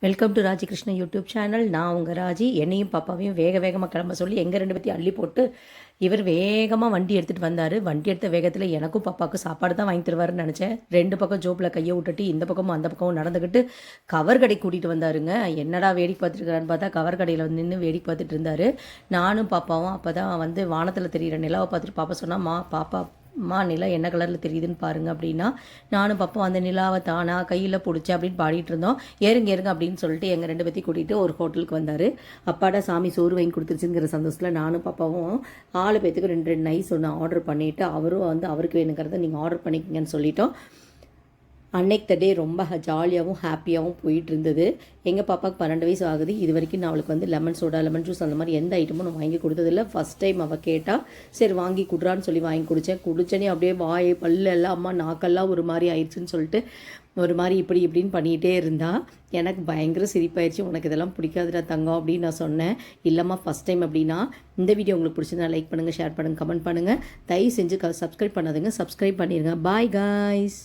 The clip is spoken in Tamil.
Welcome to Raji Krishna YouTube channel. நான் உங்கள் ராஜி. என்னையும் பாப்பாவையும் வேகமாக கிளம்ப சொல்லி எங்கள் ரெண்டு பற்றி அள்ளி போட்டு இவர் வேகமாக வண்டி எடுத்துகிட்டு வந்தார். வண்டி எடுத்த வேகத்தில் எனக்கும் பாப்பாவுக்கு சாப்பாடு தான் வாங்கி தருவாருன்னு நினச்சேன். ரெண்டு பக்கம் ஜோப்பில் கையை விட்டுட்டு இந்த பக்கமும் அந்த பக்கமும் நடந்துக்கிட்டு கவர் கடை கூட்டிகிட்டு வந்தாருங்க. என்னடா வேடிக்கை பார்த்துருக்காருன்னு பார்த்தா கவர் கடையில் வந்து நின்று வேடிக்கை பார்த்துட்டு இருந்தார். நானும் பாப்பாவும் அப்போ தான் வந்து வானத்தில் தெரிகிற நிலாவை பார்த்துட்டு பாப்பா சொன்னால் பாப்பா நிலா என்ன கலரில் தெரியுதுன்னு பாருங்க அப்படின்னா, நானும் பாப்பா அந்த நிலாவை தானா கையில் பிடிச்சி அப்படின்னு பாடிட்டு இருந்தோம். ஏறுங்க அப்படின்னு சொல்லிட்டு எங்கள் ரெண்டு பேத்தையும் கூட்டிகிட்டு ஒரு ஹோட்டலுக்கு வந்தார். அப்பாடா சாமி சோறு வாங்கி கொடுத்துருச்சுங்கிற சந்தோஷத்தில் நானும் பாப்பாவும் 4 பேத்துக்கு 2 நைஸ் ஒன்று ஆர்டர் பண்ணிவிட்டு அவரும் வந்து அவருக்கு வேணுங்கிறத நீங்கள் ஆர்டர் பண்ணிக்கிங்கன்னு சொல்லிட்டோம். அன்னைக்கு த டே ரொம்ப ஜாலியாகவும் ஹாப்பியாகவும் போயிட்டு இருந்தது. எங்கள் பாப்பாவுக்கு 12 வயசு ஆகுது. இது வரைக்கும் நான் அவளுக்கு வந்து லெமன் சோடா, லெமன் ஜூஸ் அந்த மாதிரி எந்த ஐட்டமும் நான் வாங்கி கொடுத்ததில்ல. ஃபஸ்ட் டைம் அவள் கேட்டால் சரி வாங்கி கொடுறான்னு சொல்லி வாங்கி குடித்தேனே அப்படியே வாய் பல்லெல்லாம் அம்மா நாக்கெல்லாம் ஒரு மாதிரி ஆயிடுச்சுன்னு சொல்லிட்டு ஒரு மாதிரி இப்படின்னு பண்ணிகிட்டே இருந்தா. எனக்கு பயங்கர சிரிப்பாயிடுச்சு. உனக்கு இதெல்லாம் பிடிக்காதுடா தங்கம் அப்படின்னு நான் சொன்னேன். இல்லைம்மா ஃபஸ்ட் டைம் அப்படின்னா. இந்த வீடியோ உங்களுக்கு பிடிச்சிருந்தா லைக் பண்ணுங்கள், ஷேர் பண்ணுங்கள், கமெண்ட் பண்ணுங்கள். தயவு செஞ்சு சப்ஸ்கிரைப் பண்ணாதுங்க, சப்ஸ்கிரைப் பண்ணிடுங்க. Bye guys.